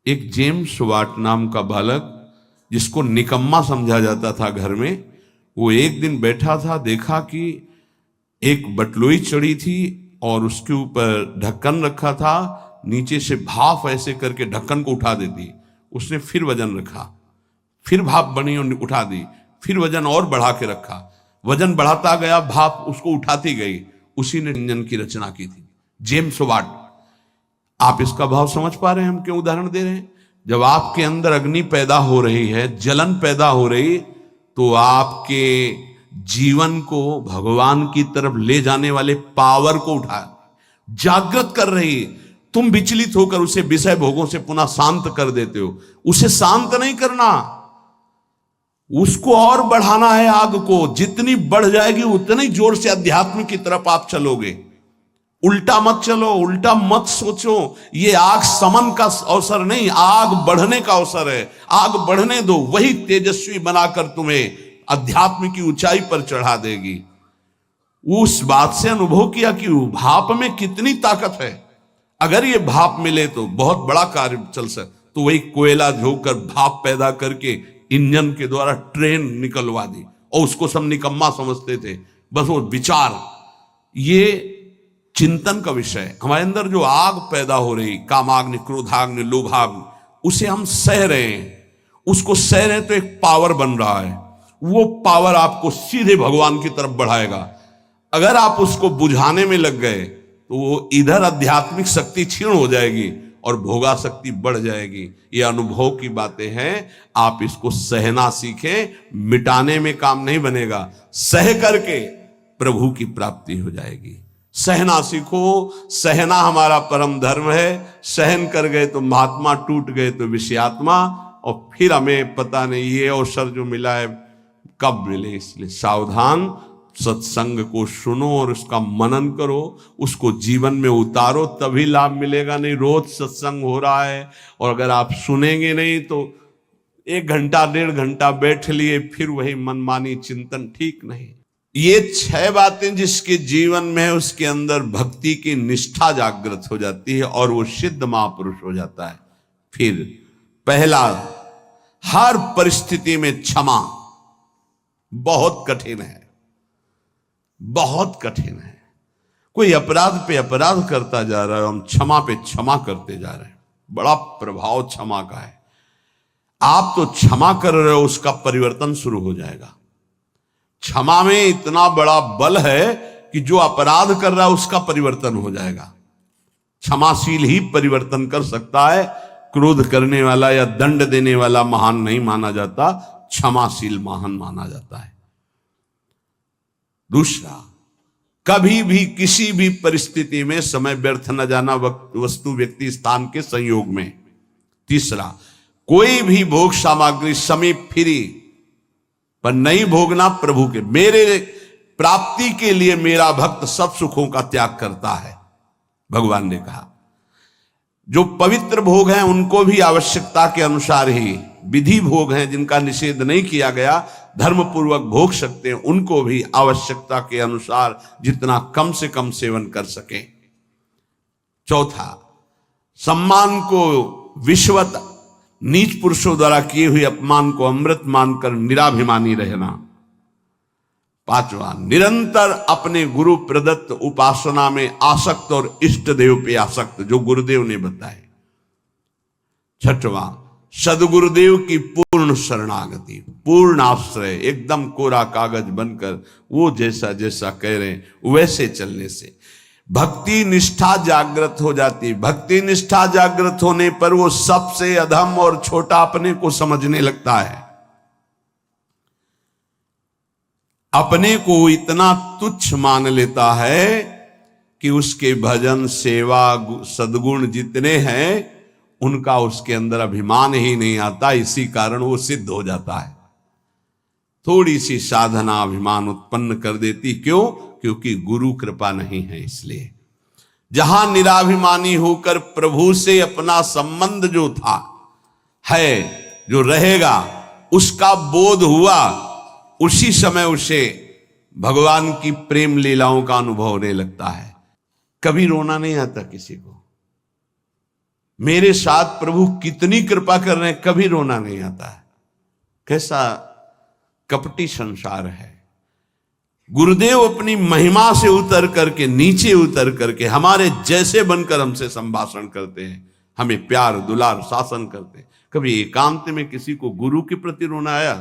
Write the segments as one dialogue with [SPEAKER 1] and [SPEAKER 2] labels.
[SPEAKER 1] एक James Watt नाम का बालक, जिसको निकम्मा समझा जाता था घर में, वो एक दिन बैठा था, देखा कि एक बटलोई चढ़ी थी और उसके ऊपर ढक्कन रखा था, नीचे से भाप ऐसे करके ढक्कन को उठा देती। उसने फिर वजन रखा, फिर भाप बनी और उठा दी, फिर वजन और बढ़ा के रखा, वजन बढ़ाता गया, भाप उसको उठाती गई। उसी ने इंजन की रचना की थी, जेम्स वाट। आप इसका भाव समझ पा रहे हैं हम क्यों उदाहरण दे रहे हैं? जब आपके अंदर अग्नि पैदा हो रही है, जलन पैदा हो रही, तो आपके जीवन को भगवान की तरफ ले जाने वाले पावर को उठा जागृत कर रही। तुम विचलित होकर उसे विषय भोगों से पुनः शांत कर देते हो। उसे शांत नहीं करना, उसको और बढ़ाना है। आग को जितनी बढ़ जाएगी उतनी जोर से अध्यात्म की तरफ आप चलोगे। उल्टा मत चलो, उल्टा मत सोचो। ये आग समन का अवसर नहीं, आग बढ़ने का अवसर है। आग बढ़ने दो, वही तेजस्वी बनाकर तुम्हें अध्यात्म की ऊंचाई पर चढ़ा देगी। उस बात से अनुभव किया कि भाप में कितनी ताकत है। अगर ये भाप मिले तो बहुत बड़ा कार्य चल सकता। तो वही कोयला झोंककर भाप पैदा करके इंजन के द्वारा ट्रेन निकलवा दी, और उसको सब निकम्मा समझते थे। बस वो विचार, ये चिंतन का विषय। हमारे अंदर जो आग पैदा हो रही, कामाग्नि, क्रोधाग्नि, लोभाग्नि, उसे हम सह रहे हैं। उसको सह रहे हैं तो एक पावर बन रहा है। वो पावर आपको सीधे भगवान की तरफ बढ़ाएगा। अगर आप उसको बुझाने में लग गए तो वो इधर आध्यात्मिक शक्ति क्षीण हो जाएगी और भोगा शक्ति बढ़ जाएगी। ये अनुभव की बातें हैं। आप इसको सहना सीखें, मिटाने में काम नहीं बनेगा। सह करके प्रभु की प्राप्ति हो जाएगी। सहना सीखो, सहना हमारा परम धर्म है। सहन कर गए तो महात्मा, टूट गए तो विषयात्मा, और फिर हमें पता नहीं ये अवसर जो मिला है कब मिले। इसलिए सावधान, सत्संग को सुनो और उसका मनन करो, उसको जीवन में उतारो, तभी लाभ मिलेगा। नहीं रोज सत्संग हो रहा है और अगर आप सुनेंगे नहीं तो 1 घंटा 1.5 घंटा बैठ लिए, फिर वही मनमानी चिंतन, ठीक नहीं। ये 6 बातें जिसके जीवन में है उसके अंदर भक्ति की निष्ठा जागृत हो जाती है और वो सिद्ध महापुरुष हो जाता है। फिर पहला, हर परिस्थिति में क्षमा। बहुत कठिन है, बहुत कठिन है। कोई अपराध पे अपराध करता जा रहा है, हम क्षमा पे क्षमा करते जा रहे हैं। बड़ा प्रभाव क्षमा का है। आप तो क्षमा कर रहे हो, उसका परिवर्तन शुरू हो जाएगा। क्षमा में इतना बड़ा बल है कि जो अपराध कर रहा है उसका परिवर्तन हो जाएगा। क्षमाशील ही परिवर्तन कर सकता है। क्रोध करने वाला या दंड देने वाला महान नहीं माना जाता, क्षमाशील महान माना जाता है। दूसरा, कभी भी किसी भी परिस्थिति में समय व्यर्थ न जाना, वस्तु, व्यक्ति, स्थान के संयोग में। तीसरा, कोई भी भोग सामग्री समीप फिरी पर नहीं भोगना प्रभु के। मेरे प्राप्ति के लिए मेरा भक्त सब सुखों का त्याग करता है, भगवान ने कहा। जो पवित्र भोग हैं उनको भी आवश्यकता के अनुसार ही, विधि भोग हैं जिनका निषेध नहीं किया गया, धर्म पूर्वक भोग सकते हैं, उनको भी आवश्यकता के अनुसार जितना कम से कम सेवन कर सके। चौथा, सम्मान को विश्वत, नीच पुरुषों द्वारा किए हुए अपमान को अमृत मानकर निराभिमानी रहना। पांचवा, निरंतर अपने गुरु प्रदत्त उपासना में आसक्त और इष्ट देव पे आसक्त, जो गुरुदेव ने बताए। छठवां, सदगुरुदेव की पूर्ण शरणागति, पूर्ण आश्रय, एकदम कोरा कागज बनकर वो जैसा जैसा कह रहे हैं वैसे चलने से भक्ति निष्ठा जागृत हो जाती। भक्ति निष्ठा जागृत होने पर वो सबसे अधम और छोटा अपने को समझने लगता है। अपने को इतना तुच्छ मान लेता है कि उसके भजन, सेवा, सद्गुण जितने हैं उनका उसके अंदर अभिमान ही नहीं आता। इसी कारण वो सिद्ध हो जाता है। थोड़ी सी साधना अभिमान उत्पन्न कर देती। क्यों? क्योंकि गुरु कृपा नहीं है। इसलिए जहां निराभिमानी होकर प्रभु से अपना संबंध जो था है, जो रहेगा, उसका बोध हुआ, उसी समय उसे भगवान की प्रेम लीलाओं का अनुभव होने लगता है। कभी रोना नहीं आता किसी को, मेरे साथ प्रभु कितनी कृपा कर रहे हैं, कभी रोना नहीं आता है। कैसा कपटी संसार है। गुरुदेव अपनी महिमा से उतर करके, नीचे उतर करके हमारे जैसे बनकर हमसे संभाषण करते हैं, हमें प्यार दुलार शासन करते हैं। कभी एकांत में किसी को गुरु के प्रति रोना आया?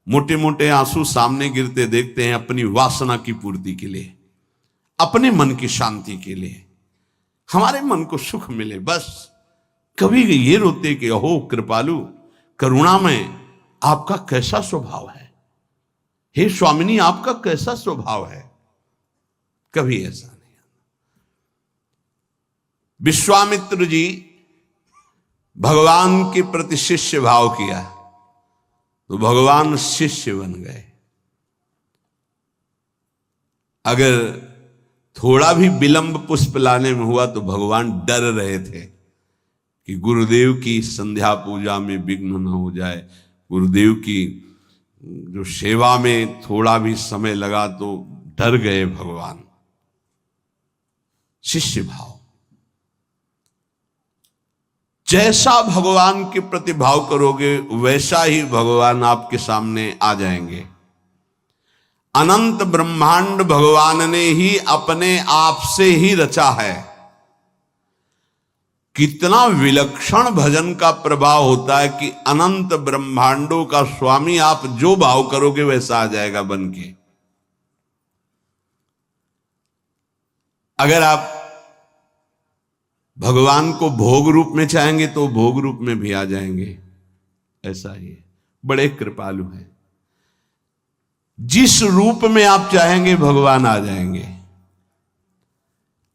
[SPEAKER 1] मोटे मोटे आंसू सामने गिरते देखते हैं अपनी वासना की पूर्ति के लिए, अपने मन की शांति के लिए, हमारे मन को सुख मिले, बस। कभी ये रोते कि अहो कृपालु करुणामय, आपका कैसा स्वभाव है, हे स्वामिनी आपका कैसा स्वभाव है? कभी ऐसा नहीं। विश्वामित्र जी भगवान के प्रति शिष्य भाव किया तो भगवान शिष्य बन गए। अगर थोड़ा भी विलंब पुष्प लाने में हुआ तो भगवान डर रहे थे कि गुरुदेव की संध्या पूजा में विघ्न न हो जाए, गुरुदेव की जो सेवा में थोड़ा भी समय लगा तो डर गए भगवान। शिष्य भाव, जैसा भगवान के प्रति भाव करोगे वैसा ही भगवान आपके सामने आ जाएंगे। अनंत ब्रह्मांड भगवान ने ही अपने आप से ही रचा है। कितना विलक्षण भजन का प्रभाव होता है कि अनंत ब्रह्मांडों का स्वामी आप जो भाव करोगे वैसा आ जाएगा बन के। अगर आप भगवान को भोग रूप में चाहेंगे तो भोग रूप में भी आ जाएंगे। ऐसा ही है, बड़े कृपालु हैं। जिस रूप में आप चाहेंगे भगवान आ जाएंगे।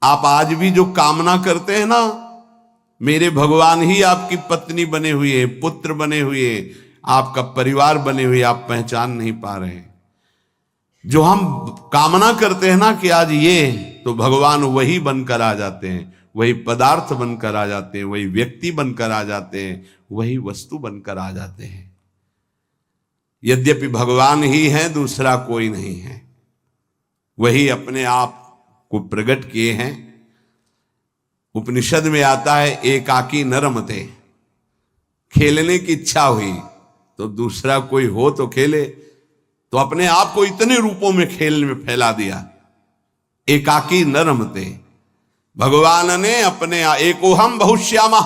[SPEAKER 1] आप आज भी जो कामना करते हैं ना, मेरे भगवान ही आपकी पत्नी बने हुए, पुत्र बने हुए, आपका परिवार बने हुए, आप पहचान नहीं पा रहे हैं। जो हम कामना करते हैं ना कि आज ये, तो भगवान वही बनकर आ जाते हैं, वही पदार्थ बनकर आ जाते हैं, वही व्यक्ति बनकर आ जाते हैं, वही वस्तु बनकर आ जाते हैं। यद्यपि भगवान ही है, दूसरा कोई नहीं है। वही अपने आप को प्रकट किए हैं। उपनिषद में आता है एकाकी न रमते। खेलने की इच्छा हुई तो दूसरा कोई हो तो खेले, तो अपने आप को इतने रूपों में खेल में फैला दिया। एकाकी न रमते, भगवान ने अपने एकोहम बहुश्यामा,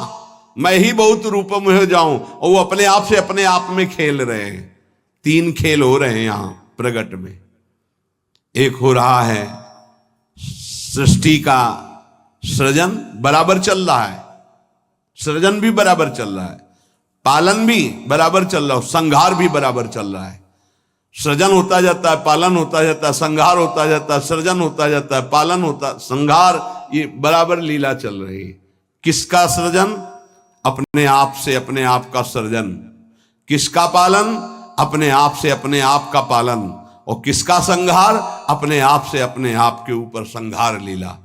[SPEAKER 1] मैं ही बहुत रूपों में हो जाऊं, और वो अपने आप से अपने आप में खेल रहे हैं। 3 खेल हो रहे हैं यहां प्रगट में। एक हो रहा है सृष्टि का सृजन, बराबर चल रहा है, सृजन भी बराबर चल रहा है, पालन भी बराबर चल रहा है, संहार भी बराबर चल रहा है। सृजन होता जाता है, पालन होता जाता है, संहार होता जाता है, सृजन होता जाता है, पालन होता, संहार, ये बराबर लीला चल रही है। किसका सृजन? अपने आप से अपने आप का सृजन। किसका पालन? अपने आप से अपने आप का पालन। और किसका संहार? अपने आप से अपने आप के ऊपर संहार लीला,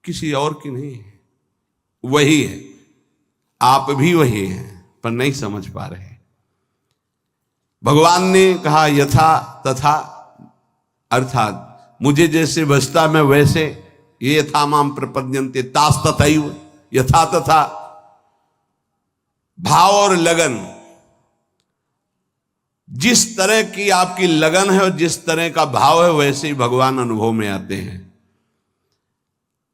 [SPEAKER 1] किसी और की नहीं है, वही है। आप भी वही हैं पर नहीं समझ पा रहे। भगवान ने कहा यथा तथा, अर्थात मुझे जैसे बसता मैं वैसे, ये यथा माम प्रपद्यन्ते तास तथैव, यथा तथा। भाव और लगन, जिस तरह की आपकी लगन है और जिस तरह का भाव है वैसे ही भगवान अनुभव में आते हैं।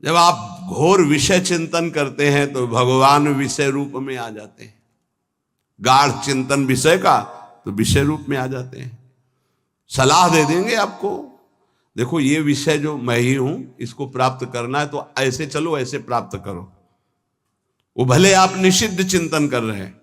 [SPEAKER 1] जब आप घोर विषय चिंतन करते हैं तो भगवान विषय रूप में आ जाते हैं। गाढ़ चिंतन विषय का तो विषय रूप में आ जाते हैं। सलाह दे देंगे आपको, देखो ये विषय जो मैं ही हूं, इसको प्राप्त करना है तो ऐसे चलो, ऐसे प्राप्त करो। वो भले आप निषिद्ध चिंतन कर रहे हैं,